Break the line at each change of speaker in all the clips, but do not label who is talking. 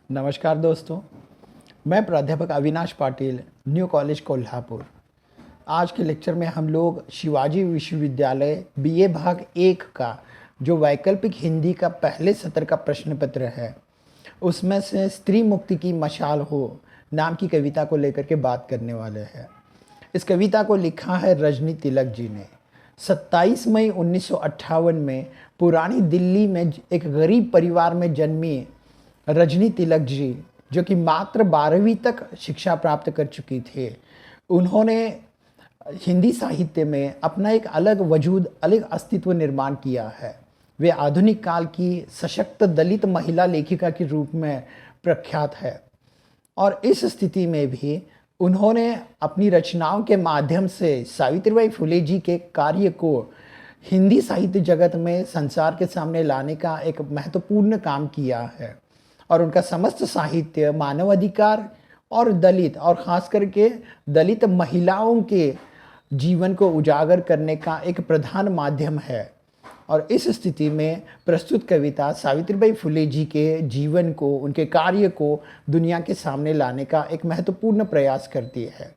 नमस्कार दोस्तों, मैं प्राध्यापक अविनाश पाटिल, न्यू कॉलेज कोल्हापुर। आज के लेक्चर में हम लोग शिवाजी विश्वविद्यालय बीए भाग 1 का जो वैकल्पिक हिंदी का पहले सत्र का प्रश्न पत्र है, उसमें से स्त्री मुक्ति की मशाल हो नाम की कविता को लेकर के बात करने वाले हैं। इस कविता को लिखा है रजनी तिलक जी ने। 27 मई 1958 में पुरानी दिल्ली में एक गरीब परिवार में जन्मी रजनी तिलक जी, जो कि मात्र 12वीं तक शिक्षा प्राप्त कर चुकी थी, उन्होंने हिंदी साहित्य में अपना एक अलग वजूद, अलग अस्तित्व निर्माण किया है। वे आधुनिक काल की सशक्त दलित महिला लेखिका के रूप में प्रख्यात है और इस स्थिति में भी उन्होंने अपनी रचनाओं के माध्यम से सावित्रीबाई फुले जी के कार्य को हिंदी साहित्य जगत में संसार के सामने लाने का एक महत्वपूर्ण काम किया है और उनका समस्त साहित्य मानवाधिकार और दलित और ख़ास करके दलित महिलाओं के जीवन को उजागर करने का एक प्रधान माध्यम है। और इस स्थिति में प्रस्तुत कविता सावित्रीबाई फुले जी के जीवन को, उनके कार्य को दुनिया के सामने लाने का एक महत्वपूर्ण प्रयास करती है।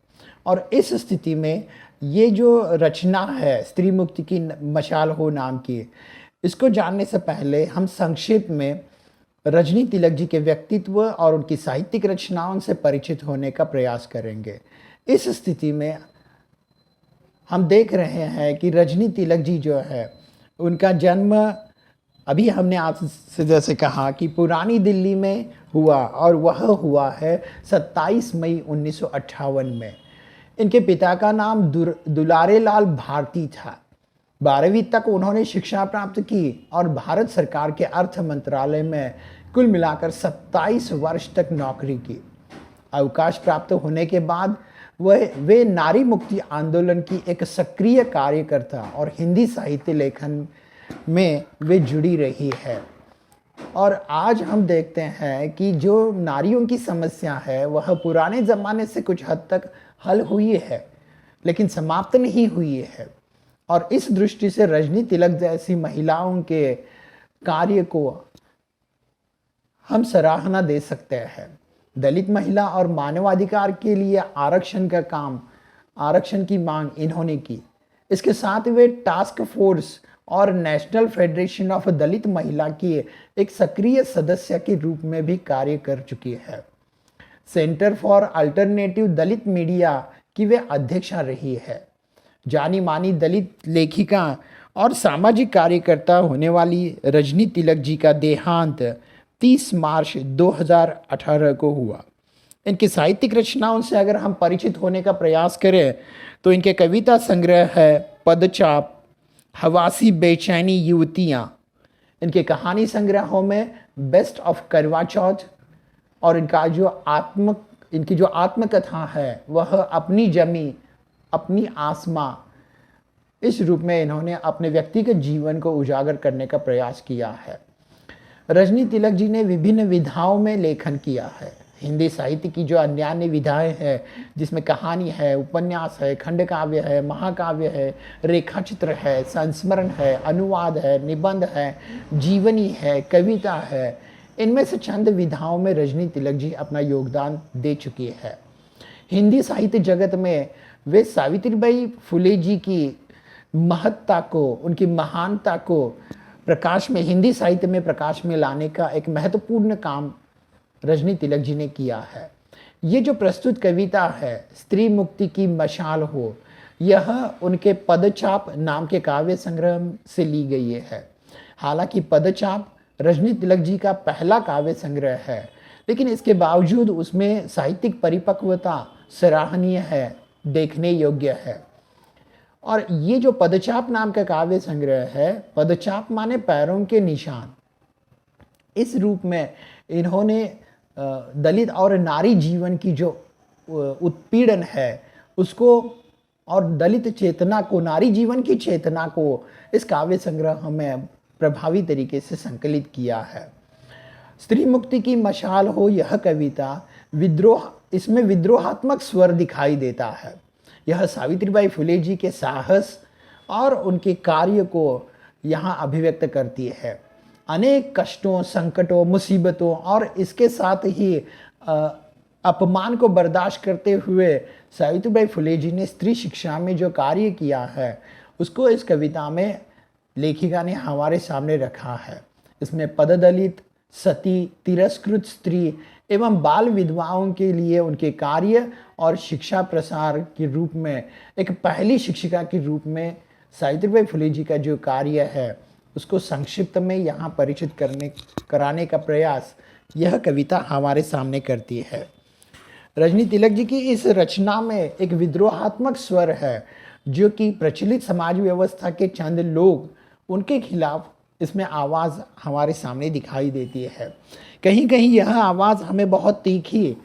और इस स्थिति में ये जो रचना है स्त्री मुक्ति की मशाल हो नाम की, इसको जानने से पहले हम संक्षेप में रजनी तिलक जी के व्यक्तित्व और उनकी साहित्यिक रचनाओं से परिचित होने का प्रयास करेंगे। इस स्थिति में हम देख रहे हैं कि रजनी तिलक जी जो है, उनका जन्म अभी हमने आपसे जैसे कहा कि पुरानी दिल्ली में हुआ और वह हुआ है 27 मई 1958 में। इनके पिता का नाम दुलारे लाल भारती था। 12वीं तक उन्होंने शिक्षा प्राप्त की और भारत सरकार के अर्थ मंत्रालय में कुल मिलाकर 27 वर्ष तक नौकरी की। अवकाश प्राप्त होने के बाद वे नारी मुक्ति आंदोलन की एक सक्रिय कार्यकर्ता और हिंदी साहित्य लेखन में वे जुड़ी रही है। और आज हम देखते हैं कि जो नारियों की समस्या है वह पुराने ज़माने से कुछ हद तक हल हुई है, लेकिन समाप्त नहीं हुई है। और इस दृष्टि से रजनी तिलक जैसी महिलाओं के कार्य को हम सराहना दे सकते हैं। दलित महिला और मानवाधिकार के लिए आरक्षण की मांग इन्होंने की। इसके साथ वे टास्क फोर्स और नेशनल फेडरेशन ऑफ दलित महिला की एक सक्रिय सदस्य के रूप में भी कार्य कर चुकी है। Centre for alternative Dalit media की वे अध्यक्षा रही है। जानी मानी दलित लेखिका और सामाजिक कार्यकर्ता होने वाली रजनी तिलक जी का देहांत 30 मार्च 2018 को हुआ। इनकी साहित्यिक रचनाओं से अगर हम परिचित होने का प्रयास करें तो इनके कविता संग्रह है पदचाप, हवासी बेचैनी युवतियाँ। इनके कहानी संग्रहों में बेस्ट ऑफ करवा चौथ और इनकी जो आत्मकथा है वह अपनी जमी अपनी आसमां, इस रूप में इन्होंने अपने व्यक्तिगत जीवन को उजागर करने का प्रयास किया है। रजनी तिलक जी ने विभिन्न विधाओं में लेखन किया है। हिंदी साहित्य की जो अन्य विधाएं हैं, जिसमें कहानी है, उपन्यास है, खंड काव्य है, महाकाव्य है, रेखाचित्र है, संस्मरण है, अनुवाद है, निबंध है, जीवनी है, कविता है, इनमें से चंद विधाओं में रजनी तिलक जी अपना योगदान दे चुकी है। हिंदी साहित्य जगत में वे सावित्रीबाई फुले जी की महत्ता को, उनकी महानता को हिंदी साहित्य में प्रकाश में लाने का एक महत्वपूर्ण काम रजनी तिलक जी ने किया है। ये जो प्रस्तुत कविता है स्त्री मुक्ति की मशाल हो, यह उनके पदचाप नाम के काव्य संग्रह से ली गई है। हालांकि पदचाप रजनी तिलक जी का पहला काव्य संग्रह है, लेकिन इसके बावजूद उसमें साहित्यिक परिपक्वता सराहनीय है, देखने योग्य है। और ये जो पदचाप नाम का काव्य संग्रह है, पदचाप माने पैरों के निशान, इस रूप में इन्होंने दलित और नारी जीवन की जो उत्पीड़न है उसको और दलित चेतना को, नारी जीवन की चेतना को इस काव्य संग्रह में प्रभावी तरीके से संकलित किया है। स्त्री मुक्ति की मशाल हो यह कविता इसमें विद्रोहात्मक स्वर दिखाई देता है। यह सावित्रीबाई फुले जी के साहस और उनके कार्य को यहाँ अभिव्यक्त करती है। अनेक कष्टों, संकटों, मुसीबतों और इसके साथ ही अपमान को बर्दाश्त करते हुए सावित्रीबाई फुले जी ने स्त्री शिक्षा में जो कार्य किया है उसको इस कविता में लेखिका ने हमारे सामने रखा है। इसमें पददलित, सती, तिरस्कृत स्त्री एवं बाल विधवाओं के लिए उनके कार्य और शिक्षा प्रसार के रूप में एक पहली शिक्षिका के रूप में सावित्रीबाई फुले जी का जो कार्य है उसको संक्षिप्त में यहाँ परिचित कराने का प्रयास यह कविता हमारे सामने करती है। रजनी तिलक जी की इस रचना में एक विद्रोहात्मक स्वर है जो कि प्रचलित समाज व्यवस्था के चंद लोग उनके खिलाफ इसमें आवाज़ हमारे सामने दिखाई देती है। कहीं कहीं यह आवाज़ हमें बहुत तीखी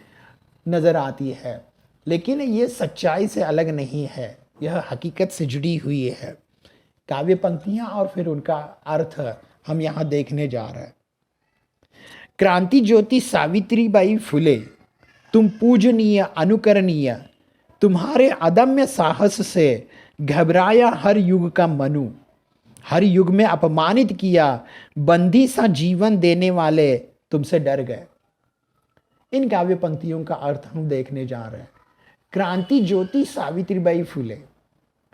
नज़र आती है, लेकिन ये सच्चाई से अलग नहीं है, यह हकीकत से जुड़ी हुई है। काव्य पंक्तियाँ और फिर उनका अर्थ हम यहाँ देखने जा रहे हैं। क्रांति ज्योति सावित्रीबाई फुले, तुम पूजनीय अनुकरणीय, तुम्हारे अदम्य साहस से घबराया हर युग का मनु, हर युग में अपमानित किया, बंदी सा जीवन देने वाले तुमसे डर गए। इन काव्य पंक्तियों का अर्थ हम देखने जा रहे हैं। क्रांति ज्योति सावित्रीबाई फुले,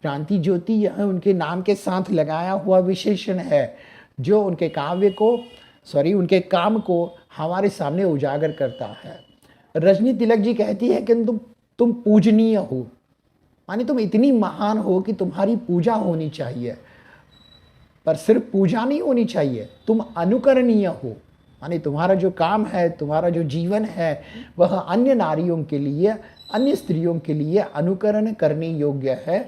क्रांति ज्योति यह उनके नाम के साथ लगाया हुआ विशेषण है जो उनके उनके काम को हमारे सामने उजागर करता है। रजनी तिलक जी कहती है कि तुम पूजनीय हो, माने तुम इतनी महान हो कि तुम्हारी पूजा होनी चाहिए, पर सिर्फ पूजा नहीं होनी चाहिए, तुम अनुकरणीय हो, माने तुम्हारा जो काम है, तुम्हारा जो जीवन है वह अन्य नारियों के लिए, अन्य स्त्रियों के लिए अनुकरण करने योग्य है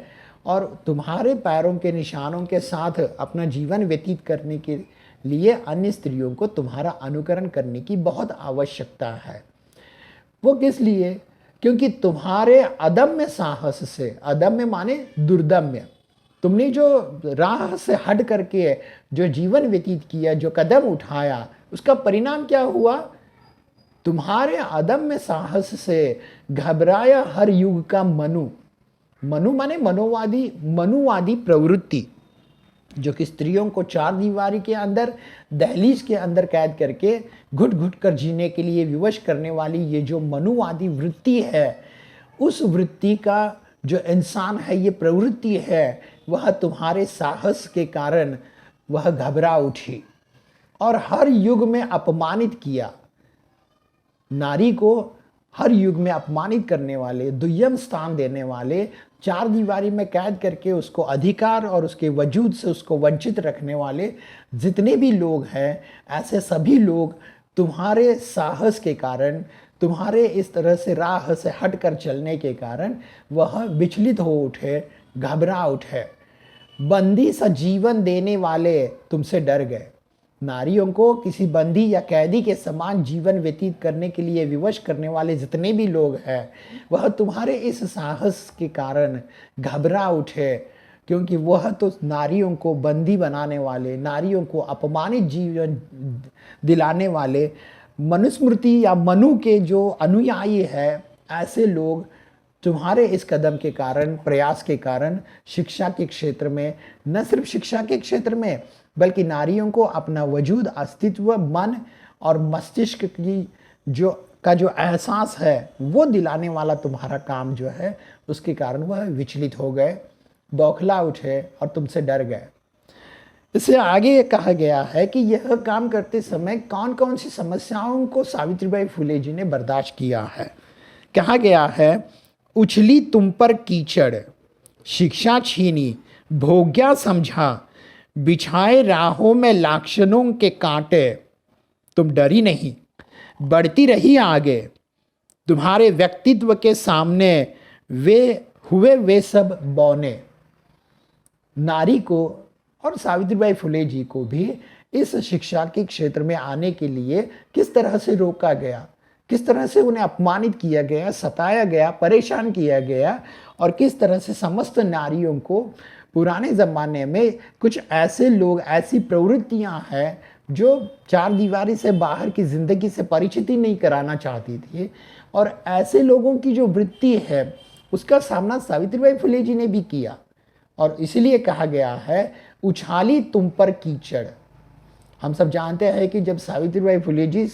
और तुम्हारे पैरों के निशानों के साथ अपना जीवन व्यतीत करने के लिए अन्य स्त्रियों को तुम्हारा अनुकरण करने की बहुत आवश्यकता है। वो किस लिए? क्योंकि तुम्हारे अदम्य साहस से, अदम्य माने दुर्दम्य, तुमने जो राह से हट करके जो जीवन व्यतीत किया, जो कदम उठाया, उसका परिणाम क्या हुआ? तुम्हारे अदम्य साहस से घबराया हर युग का मनु, मनु माने मनुवादी प्रवृत्ति, जो कि स्त्रियों को चार दीवारी के अंदर, दहलीज के अंदर कैद करके घुट घुट कर जीने के लिए विवश करने वाली ये जो मनुवादी वृत्ति है, उस वृत्ति का जो इंसान है, ये प्रवृत्ति है, वह तुम्हारे साहस के कारण वह घबरा उठी और हर युग में अपमानित किया। नारी को हर युग में अपमानित करने वाले, दुय्यम स्थान देने वाले, चार दीवारी में कैद करके उसको अधिकार और उसके वजूद से उसको वंचित रखने वाले जितने भी लोग हैं, ऐसे सभी लोग तुम्हारे साहस के कारण, तुम्हारे इस तरह से राह से हट कर चलने के कारण वह विचलित हो उठे, घबरा उठे। बंदी सा जीवन देने वाले तुमसे डर गए। नारियों को किसी बंदी या कैदी के समान जीवन व्यतीत करने के लिए विवश करने वाले जितने भी लोग हैं, वह तुम्हारे इस साहस के कारण घबरा उठे, क्योंकि वह तो नारियों को बंदी बनाने वाले, नारियों को अपमानित जीवन दिलाने वाले, मनुस्मृति या मनु के जो अनुयायी है, ऐसे लोग तुम्हारे इस कदम के कारण, प्रयास के कारण शिक्षा के क्षेत्र में, न सिर्फ शिक्षा के क्षेत्र में बल्कि नारियों को अपना वजूद, अस्तित्व, मन और मस्तिष्क की जो एहसास है वो दिलाने वाला तुम्हारा काम जो है, उसके कारण वह विचलित हो गए, बौखला उठे और तुमसे डर गए। इससे आगे कहा गया है कि यह काम करते समय कौन कौन सी समस्याओं को सावित्रीबाई फुले जी ने बर्दाश्त किया है। कहा गया है, उछली तुम पर कीचड़, शिक्षा छीनी, भोग्या समझा, बिछाए राहों में लाक्षणों के कांटे, तुम डरी नहीं, बढ़ती रही आगे, तुम्हारे व्यक्तित्व के सामने वे सब बौने। नारी को और सावित्रीबाई फुले जी को भी इस शिक्षा के क्षेत्र में आने के लिए किस तरह से रोका गया, किस तरह से उन्हें अपमानित किया गया, सताया गया, परेशान किया गया और किस तरह से समस्त नारियों को पुराने ज़माने में कुछ ऐसे लोग, ऐसी प्रवृत्तियां हैं जो चार दीवारी से बाहर की ज़िंदगी से परिचित ही नहीं कराना चाहती थी, और ऐसे लोगों की जो वृत्ति है उसका सामना सावित्रीबाई फुले जी ने भी किया। और इसलिए कहा गया है, उछाली तुम पर कीचड़, हम सब जानते हैं कि जब सावित्रीबाई फुले जी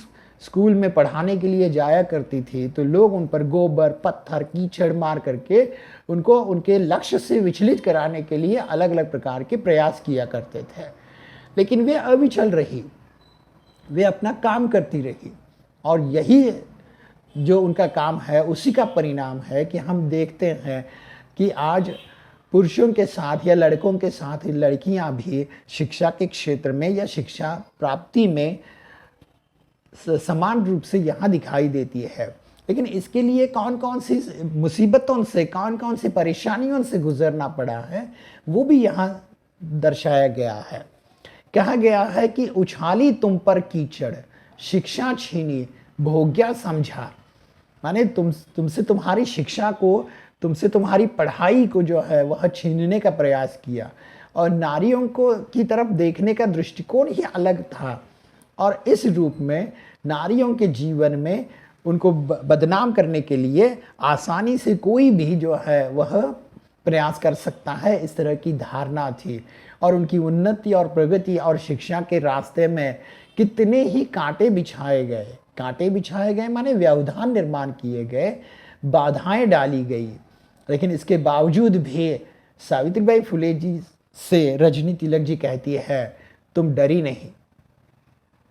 स्कूल में पढ़ाने के लिए जाया करती थी तो लोग उन पर गोबर, पत्थर, कीचड़ मार करके उनको उनके लक्ष्य से विचलित कराने के लिए अलग अलग प्रकार के प्रयास किया करते थे। लेकिन वे अविचल रही, वे अपना काम करती रही, और यही जो उनका काम है उसी का परिणाम है कि हम देखते हैं कि आज पुरुषों के साथ या लड़कों के साथ लड़कियां भी शिक्षा के क्षेत्र में या शिक्षा प्राप्ति में समान रूप से यहाँ दिखाई देती है। लेकिन इसके लिए कौन कौन सी मुसीबतों से, कौन कौन सी परेशानियों से गुजरना पड़ा है, वो भी यहाँ दर्शाया गया है। कहा गया है कि उछाली तुम पर कीचड़, शिक्षा छीनी, भोग्या समझा। माने तुमसे तुम्हारी शिक्षा को, तुमसे तुम्हारी पढ़ाई को जो है वह छीनने का प्रयास किया, और नारियों को की तरफ देखने का दृष्टिकोण ही अलग था। और इस रूप में नारियों के जीवन में उनको बदनाम करने के लिए आसानी से कोई भी जो है वह प्रयास कर सकता है, इस तरह की धारणा थी। और उनकी उन्नति और प्रगति और शिक्षा के रास्ते में कितने ही कांटे बिछाए गए, माने व्यवधान निर्माण किए गए, बाधाएं डाली गई। लेकिन इसके बावजूद भी सावित्रीबाई फुले जी से रजनी तिलक जी कहती है, तुम डरी नहीं,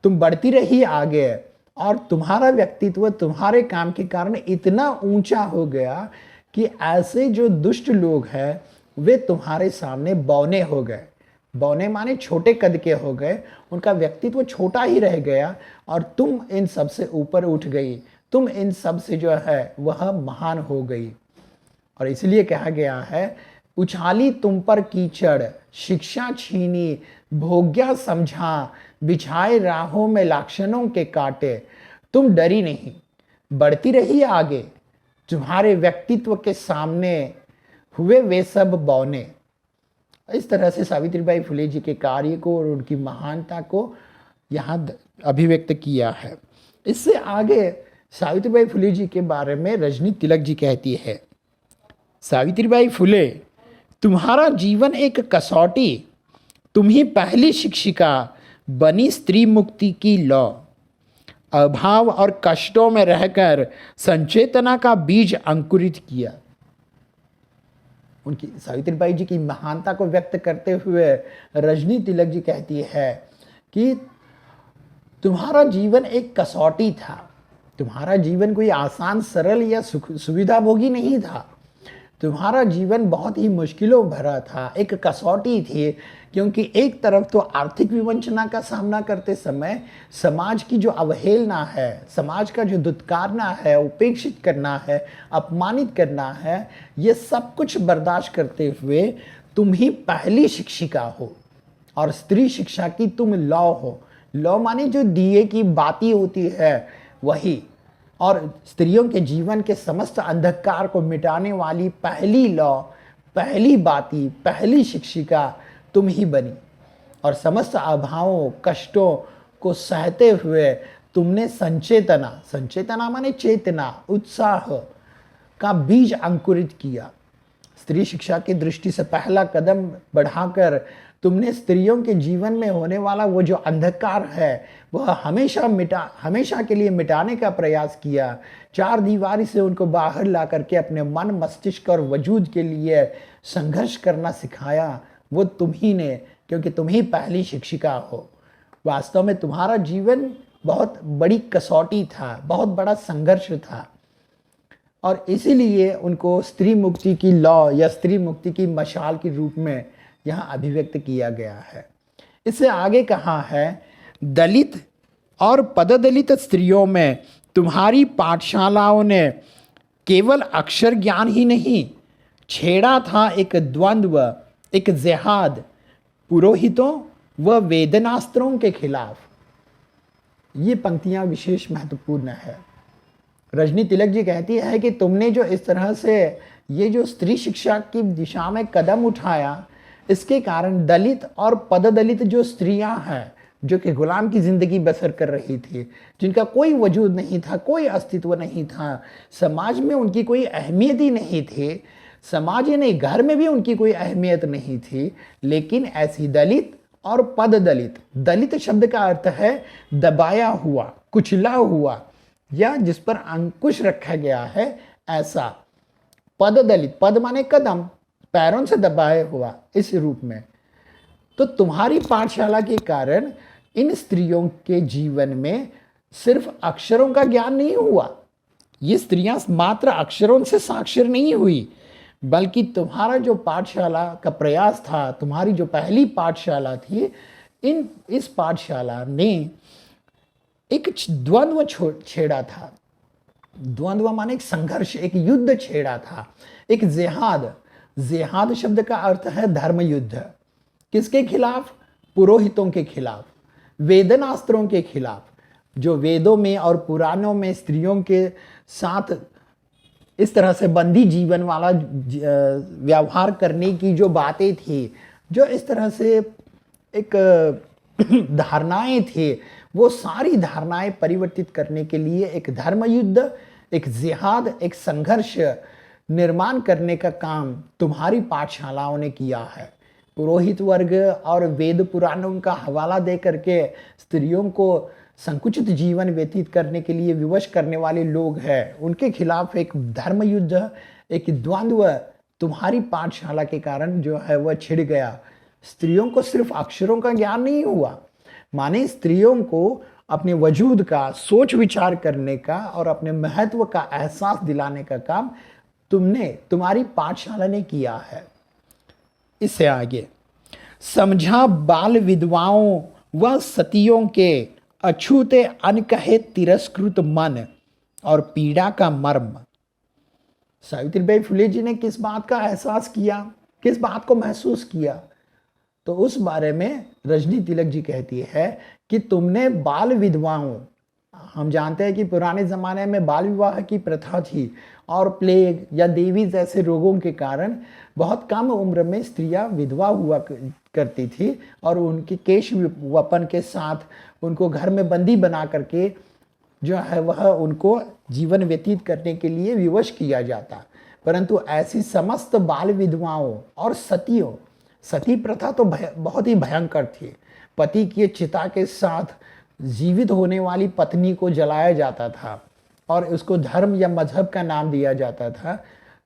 तुम बढ़ती रही आगे, और तुम्हारा व्यक्तित्व तुम्हारे काम के कारण इतना ऊंचा हो गया कि ऐसे जो दुष्ट लोग हैं वे तुम्हारे सामने बौने हो गए। बौने माने छोटे कद के हो गए, उनका व्यक्तित्व छोटा ही रह गया, और तुम इन सब से ऊपर उठ गई, तुम इन सब से जो है वह महान हो गई। और इसलिए कहा गया है, उछाली तुम पर कीचड़, शिक्षा छीनी, भोग्या समझा, बिछाए राहों में लाक्षणों के कांटे, तुम डरी नहीं, बढ़ती रही आगे, तुम्हारे व्यक्तित्व के सामने हुए वे सब बौने। इस तरह से सावित्रीबाई फुले जी के कार्य को और उनकी महानता को यहाँ अभिव्यक्त किया है। इससे आगे सावित्रीबाई फुले जी के बारे में रजनी तिलक जी कहती है, सावित्रीबाई फुले, तुम्हारा जीवन एक कसौटी, तुम ही पहली शिक्षिका बनी स्त्री मुक्ति की लौ। अभाव और कष्टों में रहकर संचेतना का बीज अंकुरित किया। उनकी सावित्रीबाई जी की महानता को व्यक्त करते हुए रजनी तिलक जी कहती है कि तुम्हारा जीवन एक कसौटी था, तुम्हारा जीवन कोई आसान, सरल या सुविधाभोगी नहीं था, तुम्हारा जीवन बहुत ही मुश्किलों भरा था, एक कसौटी थी। क्योंकि एक तरफ तो आर्थिक विवंचना का सामना करते समय समाज की जो अवहेलना है, समाज का जो दुत्कारना है, उपेक्षित करना है, अपमानित करना है, ये सब कुछ बर्दाश्त करते हुए तुम ही पहली शिक्षिका हो, और स्त्री शिक्षा की तुम लौ हो। लौ माने जो दिए की बाती होती है वही, और स्त्रियों के जीवन के समस्त अंधकार को मिटाने वाली पहली लौ, पहली बाती, पहली शिक्षिका तुम ही बनी। और समस्त अभावों, कष्टों को सहते हुए तुमने संचेतना माने चेतना, उत्साह का बीज अंकुरित किया। स्त्री शिक्षा की दृष्टि से पहला कदम बढ़ाकर तुमने स्त्रियों के जीवन में होने वाला वो जो अंधकार है वह हमेशा के लिए मिटाने का प्रयास किया। चार दीवारी से उनको बाहर ला करके अपने मन, मस्तिष्क और वजूद के लिए संघर्ष करना सिखाया, वो तुम ही ने, क्योंकि तुम ही पहली शिक्षिका हो। वास्तव में तुम्हारा जीवन बहुत बड़ी कसौटी था, बहुत बड़ा संघर्ष था, और इसीलिए उनको स्त्री मुक्ति की लौ या स्त्री मुक्ति की मशाल के रूप में यहाँ अभिव्यक्त किया गया है। इससे आगे कहा है, दलित और पददलित स्त्रियों में तुम्हारी पाठशालाओं ने केवल अक्षर ज्ञान ही नहीं छेड़ा था, एक द्वंद्व, एक जिहाद पुरोहितों व वेदनास्त्रों के खिलाफ। ये पंक्तियां विशेष महत्वपूर्ण है। रजनी तिलक जी कहती है कि तुमने जो इस तरह से ये जो स्त्री शिक्षा की दिशा में कदम उठाया, इसके कारण दलित और पददलित जो स्त्रियां हैं, जो कि गुलाम की जिंदगी बसर कर रही थी, जिनका कोई वजूद नहीं था, कोई अस्तित्व नहीं था, समाज में उनकी कोई अहमियत ही नहीं थी, समाज ही नहीं घर में भी उनकी कोई अहमियत नहीं थी, लेकिन ऐसी दलित और पद दलित। दलित शब्द का अर्थ है दबाया हुआ, कुचला हुआ, या जिस पर अंकुश रखा गया है, ऐसा। पद दलित, पद माने कदम, पैरों से दबाए हुआ, इस रूप में। तो तुम्हारी पाठशाला के कारण इन स्त्रियों के जीवन में सिर्फ अक्षरों का ज्ञान नहीं हुआ, ये स्त्रियां मात्र अक्षरों से साक्षर नहीं हुई, बल्कि तुम्हारा जो पाठशाला का प्रयास था, तुम्हारी जो पहली पाठशाला थी, इस पाठशाला ने एक द्वंद्व छेड़ा था। द्वंद्व माने एक संघर्ष, एक युद्ध छेड़ा था, एक जिहाद। जिहाद शब्द का अर्थ है धर्म युद्ध। किसके खिलाफ? पुरोहितों के खिलाफ, वेदनास्त्रों के खिलाफ। जो वेदों में और पुराणों में स्त्रियों के साथ इस तरह से बंदी जीवन वाला व्यवहार करने की जो बातें थी, जो इस तरह से एक धारणाएं थी, वो सारी धारणाएं परिवर्तित करने के लिए एक धर्म युद्ध, एक जिहाद, एक संघर्ष निर्माण करने का काम तुम्हारी पाठशालाओं ने किया है। पुरोहित वर्ग और वेद पुराणों का हवाला दे करके स्त्रियों को संकुचित जीवन व्यतीत करने के लिए विवश करने वाले लोग हैं, उनके खिलाफ एक धर्म युद्ध, एक द्वंद्व तुम्हारी पाठशाला के कारण जो है वह छिड़ गया। स्त्रियों को सिर्फ अक्षरों का ज्ञान नहीं हुआ, माने स्त्रियों को अपने वजूद का सोच विचार करने का और अपने महत्व का एहसास दिलाने का काम तुम्हारी पाठशाला ने किया है। इससे आगे समझा बाल विधवाओं व सतियों के अछूते अनकहे तिरस्कृत मन और पीड़ा का मर्म। सावित्रीबाई फुले जी ने किस बात का एहसास किया, किस बात को महसूस किया? तो उस बारे में रजनी तिलक जी कहती है कि तुमने बाल विधवाओं, हम जानते हैं कि पुराने ज़माने में बाल विवाह की प्रथा थी और प्लेग या देवी जैसे रोगों के कारण बहुत कम उम्र में स्त्रियां विधवा हुआ करती थी और उनके केश वपन के साथ उनको घर में बंदी बना करके जो है वह उनको जीवन व्यतीत करने के लिए विवश किया जाता। परंतु ऐसी समस्त बाल विधवाओं और सतियों, सती प्रथा तो बहुत ही भयंकर थी। पति की चिता के साथ जीवित होने वाली पत्नी को जलाया जाता था और उसको धर्म या मजहब का नाम दिया जाता था।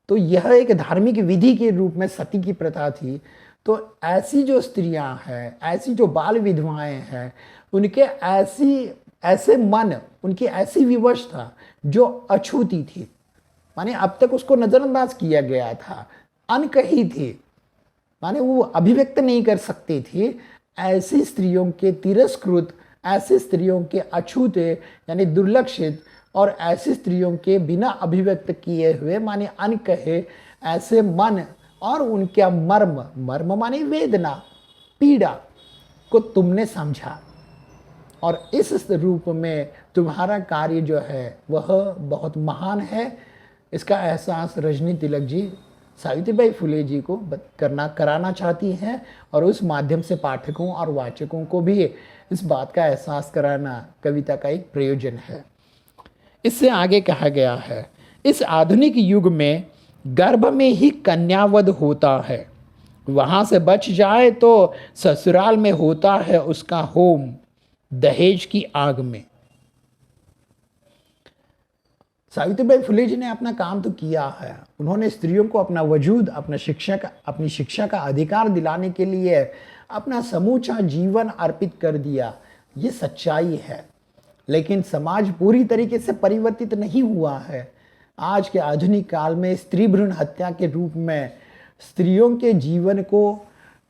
तो यह एक धार्मिक विधि के रूप में सती की प्रथा थी। तो ऐसी जो स्त्रियां हैं, ऐसी जो बाल विधवाएं हैं, उनके ऐसे मन, उनकी ऐसी विवशता जो अछूती थी, माने अब तक उसको नजरअंदाज किया गया था, अनकही थी, माने वो अभिव्यक्त नहीं कर सकती थी। ऐसी स्त्रियों के तिरस्कृत, ऐसी स्त्रियों के अछूते यानी दुर्लक्षित और ऐसी स्त्रियों के बिना अभिव्यक्त किए हुए माने अनकहे ऐसे मन और उनका मर्म, मर्म माने वेदना, पीड़ा को तुमने समझा और इस रूप में तुम्हारा कार्य जो है वह बहुत महान है। इसका एहसास रजनी तिलक जी सावित्रीबाई फुले जी को कराना चाहती हैं और उस माध्यम से पाठकों और वाचकों को भी इस बात का एहसास कराना कविता का एक प्रयोजन है। इससे आगे कहा गया है, इस आधुनिक युग में गर्भ में ही कन्यावध होता है, वहां से बच जाए तो ससुराल में होता है उसका होम दहेज की आग में। सावित्रीबाई फुले जी ने अपना काम तो किया है, उन्होंने स्त्रियों को अपना वजूद, अपनी शिक्षा का अधिकार दिलाने के लिए अपना समूचा जीवन अर्पित कर दिया, ये सच्चाई है। लेकिन समाज पूरी तरीके से परिवर्तित नहीं हुआ है। आज के आधुनिक काल में स्त्री भ्रूण हत्या के रूप में स्त्रियों के जीवन को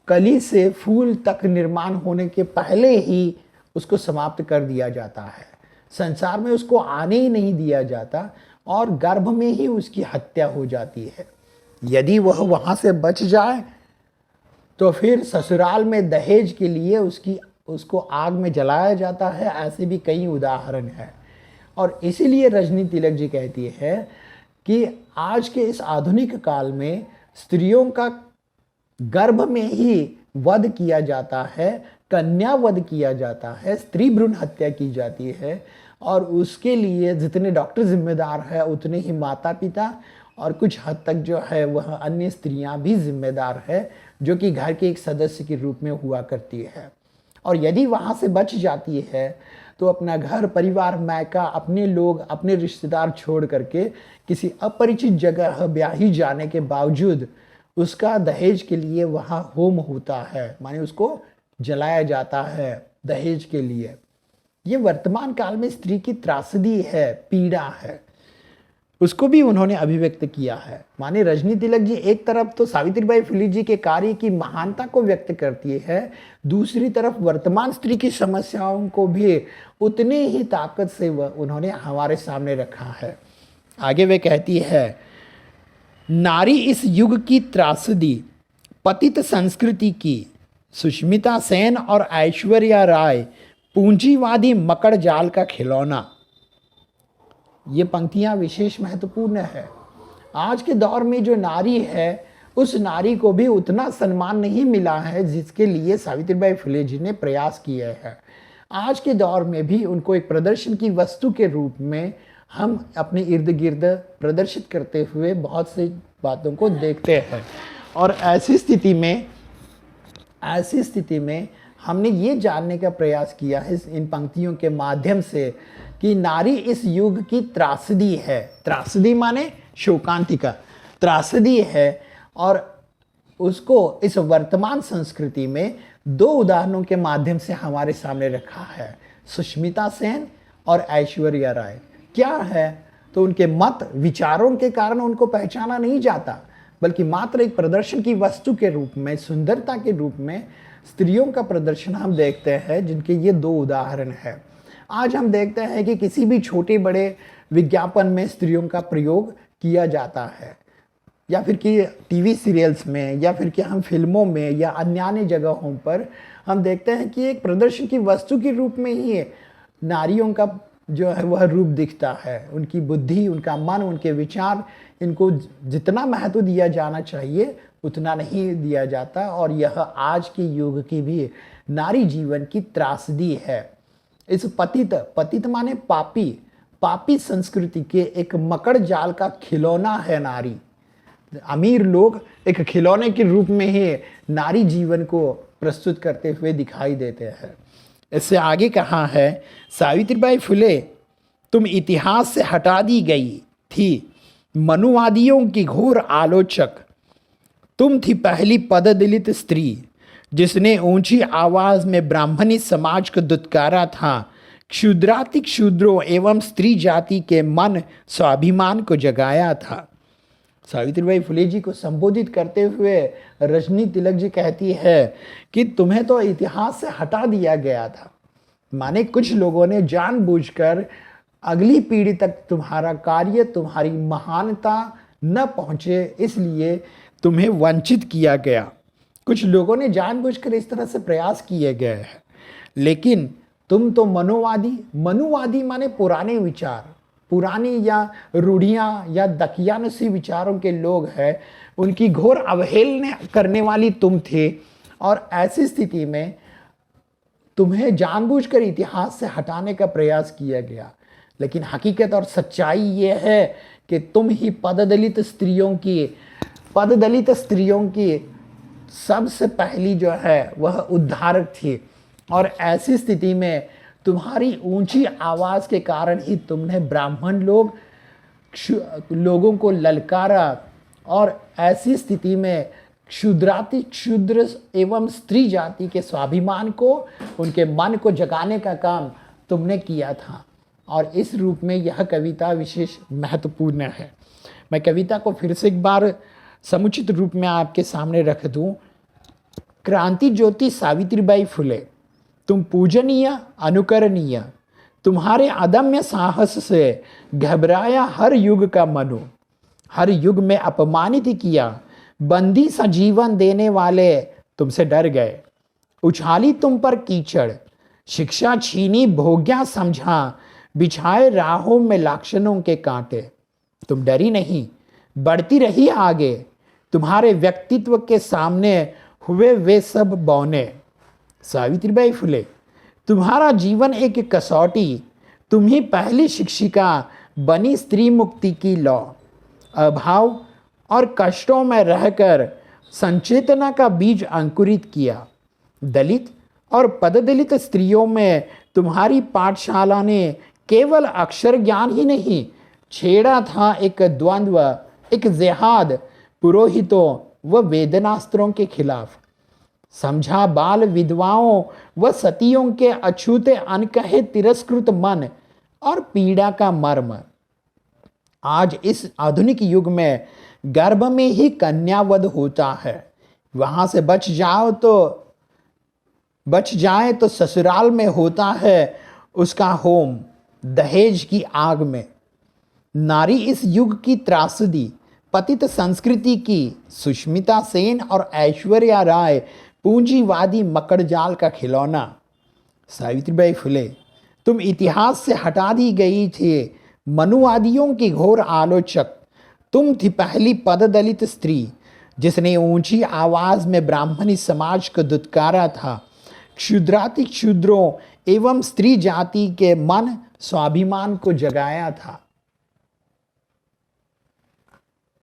कली से फूल तक निर्माण होने के पहले ही उसको समाप्त कर दिया जाता है, संसार में उसको आने ही नहीं दिया जाता और गर्भ में ही उसकी हत्या हो जाती है। यदि वह वहाँ से बच जाए तो फिर ससुराल में दहेज के लिए उसको आग में जलाया जाता है। ऐसे भी कई उदाहरण हैं और इसीलिए रजनी तिलक जी कहती है कि आज के इस आधुनिक काल में स्त्रियों का गर्भ में ही वध किया जाता है, कन्या वध किया जाता है, स्त्री भ्रूण हत्या की जाती है और उसके लिए जितने डॉक्टर जिम्मेदार है उतने ही माता पिता और कुछ हद तक जो है वह अन्य स्त्रियां भी जिम्मेदार है, जो कि घर के एक सदस्य के रूप में हुआ करती है। और यदि वहाँ से बच जाती है तो अपना घर परिवार मायका अपने लोग अपने रिश्तेदार छोड़ करके किसी अपरिचित जगह ब्याही जाने के बावजूद उसका दहेज के लिए वहाँ होम होता है, माने उसको जलाया जाता है दहेज के लिए। ये वर्तमान काल में स्त्री की त्रासदी है, पीड़ा है, उसको भी उन्होंने अभिव्यक्त किया है। माने रजनी तिलक जी एक तरफ तो सावित्रीबाई फुले जी के कार्य की महानता को व्यक्त करती है, दूसरी तरफ वर्तमान स्त्री की समस्याओं को भी उतने ही ताकत से वह उन्होंने हमारे सामने रखा है। आगे वे कहती है, नारी इस युग की त्रासदी, पतित संस्कृति की, सुष्मिता सेन और ऐश्वर्या राय पूंजीवादी मकड़ जाल का खिलौना। ये पंक्तियां विशेष महत्वपूर्ण है। आज के दौर में जो नारी है उस नारी को भी उतना सम्मान नहीं मिला है जिसके लिए सावित्रीबाई फुले जी ने प्रयास किए हैं। आज के दौर में भी उनको एक प्रदर्शन की वस्तु के रूप में हम अपने इर्द गिर्द प्रदर्शित करते हुए बहुत सी बातों को देखते हैं। और ऐसी स्थिति में हमने ये जानने का प्रयास किया है इन पंक्तियों के माध्यम से कि नारी इस युग की त्रासदी है। त्रासदी माने शोकांतिका, त्रासदी है। और उसको इस वर्तमान संस्कृति में दो उदाहरणों के माध्यम से हमारे सामने रखा है, सुष्मिता सेन और ऐश्वर्या राय। क्या है तो उनके मत विचारों के कारण उनको पहचाना नहीं जाता, बल्कि मात्र एक प्रदर्शन की वस्तु के रूप में, सुंदरता के रूप में स्त्रियों का प्रदर्शन हम देखते हैं, जिनके ये दो उदाहरण हैं। आज हम देखते हैं कि किसी भी छोटे बड़े विज्ञापन में स्त्रियों का प्रयोग किया जाता है, या फिर कि टीवी सीरियल्स में, या फिर कि हम फिल्मों में या अन्य जगहों पर हम देखते हैं कि एक प्रदर्शन की वस्तु के रूप में ही नारियों का जो है वह रूप दिखता है। उनकी बुद्धि, उनका मन, उनके विचार, इनको जितना महत्व दिया जाना चाहिए उतना नहीं दिया जाता। और यह आज के युग की भी नारी जीवन की त्रासदी है। इस पतित माने पापी संस्कृति के एक मकड़ जाल का खिलौना है नारी। अमीर लोग एक खिलौने के रूप में ही नारी जीवन को प्रस्तुत करते हुए दिखाई देते हैं। इससे आगे कहा है, सावित्रीबाई फुले तुम इतिहास से हटा दी गई थी, मनुवादियों की घोर आलोचक। तुम थी पहली पददलित स्त्री जिसने ऊंची आवाज में ब्राह्मणी समाज को दुत्कारा था, क्षुद्राति क्षुद्रों एवं स्त्री जाति के मन स्वाभिमान को जगाया था। सावित्रीबाई फुले जी को संबोधित करते हुए रजनी तिलक जी कहती है कि तुम्हें तो इतिहास से हटा दिया गया था। माने कुछ लोगों ने जानबूझकर अगली पीढ़ी तक तुम्हारा कार्य, तुम्हारी महानता न पहुंचे, इसलिए तुम्हें वंचित किया गया। कुछ लोगों ने जानबूझकर इस तरह से प्रयास किए गए हैं। लेकिन तुम तो मनुवादी माने पुराने विचार, पुरानी या रूढ़ियाँ या दकियानुसी विचारों के लोग हैं, उनकी घोर अवहेलना करने वाली तुम थे। और ऐसी स्थिति में तुम्हें जानबूझकर इतिहास से हटाने का प्रयास किया गया। लेकिन हकीकत और सच्चाई ये है कि तुम ही पददलित स्त्रियों की सबसे पहली जो है वह उद्धारक थी। और ऐसी स्थिति में तुम्हारी ऊंची आवाज़ के कारण ही तुमने ब्राह्मण लोगों को ललकारा। और ऐसी स्थिति में क्षुद्र एवं स्त्री जाति के स्वाभिमान को, उनके मन को जगाने का काम तुमने किया था। और इस रूप में यह कविता विशेष महत्वपूर्ण है। मैं कविता को फिर से एक बार समुचित रूप में आपके सामने रख दूं। क्रांति ज्योति सावित्रीबाई फुले, तुम पूजनीय अनुकरणीय, तुम्हारे अदम्य साहस से घबराया हर युग का मनु, हर युग में अपमानित किया, बंदी सा जीवन देने वाले तुमसे डर गए। उछाली तुम पर कीचड़, शिक्षा छीनी भोग्या समझा, बिछाए राहों में लाक्षणों के कांटे। तुम डरी नहीं, बढ़ती रही आगे, तुम्हारे व्यक्तित्व के सामने हुए वे सब बौने। सावित्रीबाई फुले, तुम्हारा जीवन एक कसौटी, तुम ही पहली शिक्षिका बनी स्त्री मुक्ति की लौ। अभाव और कष्टों में रहकर संचेतना का बीज अंकुरित किया। दलित और पददलित स्त्रियों में तुम्हारी पाठशाला ने केवल अक्षर ज्ञान ही नहीं छेड़ा था, एक द्वंद्व, एक जिहाद पुरोहितों व वेदनास्त्रों के खिलाफ। समझा बाल विधवाओं व सतियों के अछूते अनकहे तिरस्कृत मन और पीड़ा का मर्म। आज इस आधुनिक युग में गर्भ में ही कन्यावध होता है, वहां से बच जाए तो ससुराल में होता है उसका होम, दहेज की आग में। नारी इस युग की त्रासदी, पतित संस्कृति की सुष्मिता सेन और ऐश्वर्या राय पूंजीवादी मकड़जाल का खिलौना। सावित्रीबाई फुले, तुम इतिहास से हटा दी गई थे, मनुवादियों की घोर आलोचक। तुम थी पहली पददलित स्त्री जिसने ऊंची आवाज में ब्राह्मणी समाज को दुत्कारा था, क्षुद्राति क्षुद्रों एवं स्त्री जाति के मन स्वाभिमान को जगाया था।